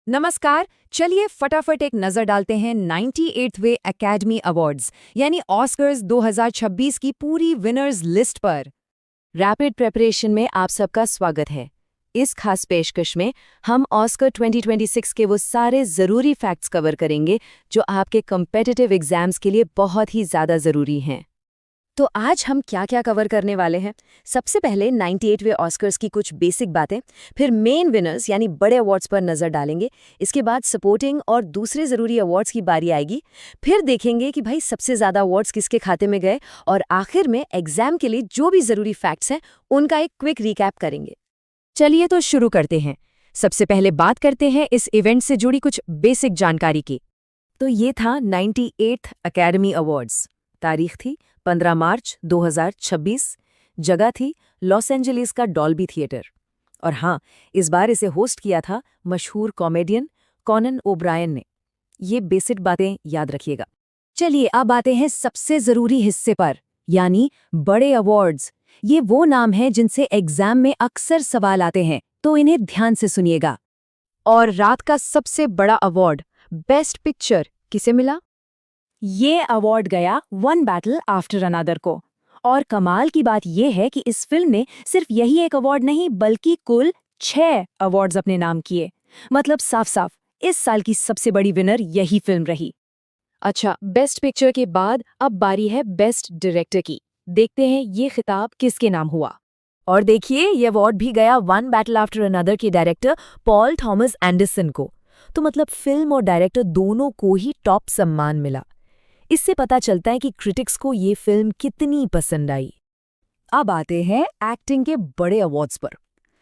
नमस्कार। चलिए फटाफट एक नजर डालते हैं 98वें एकेडमी अवार्ड्स यानी ऑस्कर्स 2026 की पूरी विनर्स लिस्ट पर। रैपिड प्रेपरेशन में आप सबका स्वागत है। इस खास पेशकश में हम ऑस्कर 2026 के वो सारे ज़रूरी फैक्ट्स कवर करेंगे जो आपके कॉम्पिटिटिव एग्जाम्स के लिए बहुत ही ज़्यादा ज़रूरी हैं। तो आज हम क्या क्या कवर करने वाले हैं? सबसे पहले 98वें ऑस्कर्स की कुछ बेसिक बातें, फिर मेन विनर्स यानी बड़े अवार्ड्स पर नज़र डालेंगे, इसके बाद सपोर्टिंग और दूसरे ज़रूरी अवार्ड्स की बारी आएगी, फिर देखेंगे कि भाई सबसे ज़्यादा अवार्ड्स किसके खाते में गए, और आखिर में एग्जाम के लिए जो भी ज़रूरी फैक्ट्स हैं उनका एक क्विक रिकैप करेंगे। चलिए तो शुरू करते हैं। सबसे पहले बात करते हैं इस इवेंट से जुड़ी कुछ बेसिक जानकारी की। तो ये था 98th एकेडमी अवार्ड्स। तारीख थी 15 मार्च 2026। जगह थी लॉस एंजलिस का डॉल्बी थिएटर। और हाँ, इस बार इसे होस्ट किया था मशहूर कॉमेडियन कॉनन ओब्रायन ने। ये बेसिक बातें याद रखिएगा। चलिए अब आते हैं सबसे ज़रूरी हिस्से पर, यानी बड़े अवार्ड्स। ये वो नाम हैं जिनसे एग्जाम में अक्सर सवाल आते हैं, तो इन्हें ध्यान से सुनिएगा। और रात का सबसे बड़ा अवार्ड बेस्ट पिक्चर किसे मिला? ये अवार्ड गया वन बैटल आफ्टर अनदर को। और कमाल की बात यह है कि इस फिल्म ने सिर्फ यही एक अवार्ड नहीं बल्कि कुल 6 अवार्ड्स अपने नाम किए। मतलब साफ साफ इस साल की सबसे बड़ी विनर यही फिल्म रही। अच्छा, बेस्ट पिक्चर के बाद अब बारी है बेस्ट डायरेक्टर की। देखते हैं ये खिताब किसके नाम हुआ। और देखिए, ये अवार्ड भी गया वन बैटल आफ्टर अनदर के डायरेक्टर पॉल थॉमस एंडरसन को। तो मतलब फिल्म और डायरेक्टर दोनों को ही टॉप सम्मान मिला। इससे पता चलता है कि क्रिटिक्स को ये फिल्म कितनी पसंद आई। अब आते हैं एक्टिंग के बड़े अवार्ड्स पर।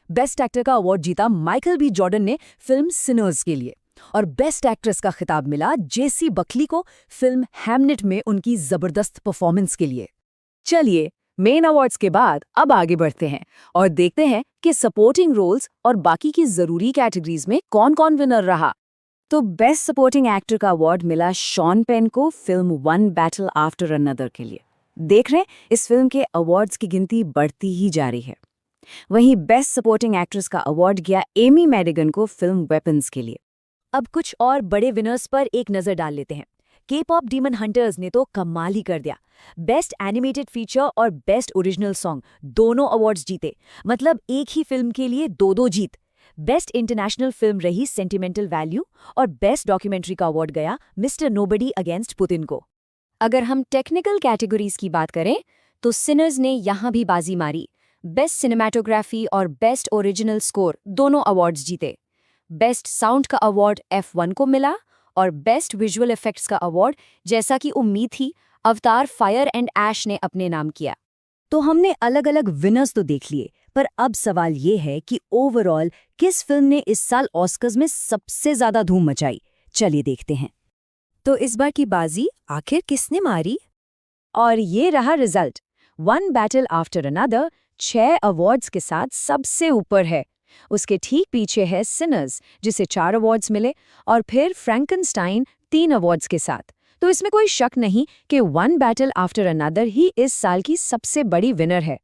बेस्ट एक्टर का अवार्ड जीता माइकल बी जॉर्डन ने फिल्म सिनर्स के लिए, और बेस्ट एक्ट्रेस का खिताब मिला जेसी बकली को फिल्म हैमनेट में उनकी जबरदस्त परफॉर्मेंस के लिए। चलिए, मेन अवार्ड्स के बाद अब आगे बढ़ते हैं और देखते हैं कि सपोर्टिंग रोल्स और बाकी की जरूरी कैटेगरीज में कौन कौन विनर रहा। तो बेस्ट सपोर्टिंग एक्टर का अवार्ड मिला शॉन पेन को film one battle after another के लिए। देख रहे हैं, इस फिल्म के अवार्ड्स की गिनती बढ़ती ही जा रही है। वहीं बेस्ट सपोर्टिंग एक्ट्रेस का अवार्ड गया एमी मैडिगन को फिल्म वेपन्स के लिए। अब कुछ और बड़े विनर्स पर एक नजर डाल लेते हैं। के-पॉप डीमन हंटर्स ने तो कमाल ही कर दिया। बेस्ट एनिमेटेड फीचर और बेस्ट ओरिजिनल सॉन्ग दोनों अवार्ड्स जीते। मतलब एक ही फिल्म के लिए दो जीत। बेस्ट इंटरनेशनल फिल्म रही सेंटिमेंटल वैल्यू, और बेस्ट डॉक्यूमेंट्री का अवार्ड गया मिस्टर नोबडी अगेंस्ट पुतिन को। अगर हम टेक्निकल कैटेगरीज की बात करें तो सिनर्स ने यहां भी बाजी मारी। बेस्ट सिनेमैटोग्राफी और बेस्ट ओरिजिनल स्कोर दोनों अवार्ड्स जीते। बेस्ट साउंड का अवार्ड F1 को मिला, और बेस्ट विजुअल इफेक्ट्स का अवार्ड, जैसा कि उम्मीद थी, अवतार फायर एंड ऐश ने अपने नाम किया। तो हमने अलग अलग विनर्स तो देख लिए, पर अब सवाल ये है कि ओवरऑल किस फिल्म ने इस साल ऑस्कर्स में सबसे ज्यादा धूम मचाई। चलिए देखते हैं। तो इस बार की बाजी आखिर किसने मारी? और ये रहा result. One battle after another 6 awards के साथ सबसे ऊपर है। उसके ठीक पीछे है सिनर्स, जिसे 4 अवार्ड्स मिले, और फिर फ्रैंकनस्टाइन 3 अवार्ड्स के साथ। तो इसमें कोई शक नहीं कि वन बैटल आफ्टर अनदर ही इस साल की सबसे बड़ी विनर है।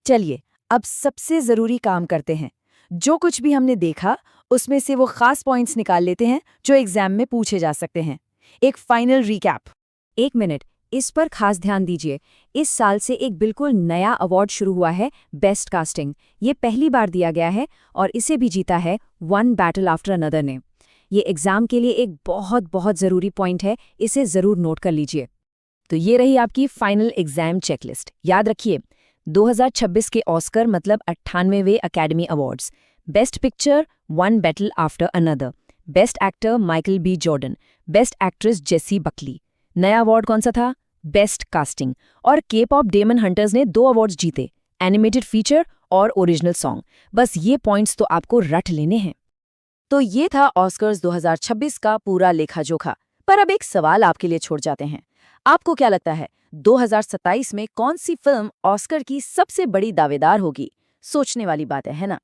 चलिए अब सबसे ज़रूरी काम करते हैं। जो कुछ भी हमने देखा उसमें से वो खास पॉइंट्स निकाल लेते हैं जो एग्जाम में पूछे जा सकते हैं। एक फाइनल रिकैप। 1 मिनट, इस पर खास ध्यान दीजिए। इस साल से एक बिल्कुल नया अवार्ड शुरू हुआ है, बेस्ट कास्टिंग। ये पहली बार दिया गया है और इसे भी जीता है वन बैटल आफ्टर अनदर ने। ये एग्जाम के लिए एक बहुत बहुत ज़रूरी पॉइंट है, इसे ज़रूर नोट कर लीजिए। तो ये रही आपकी फाइनल एग्जाम चेकलिस्ट। याद रखिए, 2026 के ऑस्कर मतलब 98वें academy awards. Best picture one battle after another, best actor Michael B Jordan, best actress Jessie Buckley. नया अवार्ड कौन सा था? Best casting. और के-पॉप डेमन हंटर्स ने 2 अवार्ड्स जीते, एनिमेटेड फीचर और ओरिजिनल सॉन्ग। बस ये पॉइंट्स तो आपको रट लेने हैं। तो ये था ऑस्कर्स 2026 का पूरा लेखा जोखा। पर अब एक सवाल आपके लिए छोड़ जाते हैं। आपको क्या लगता है 2027 में कौन सी फिल्म ऑस्कर की सबसे बड़ी दावेदार होगी? सोचने वाली बात है ना?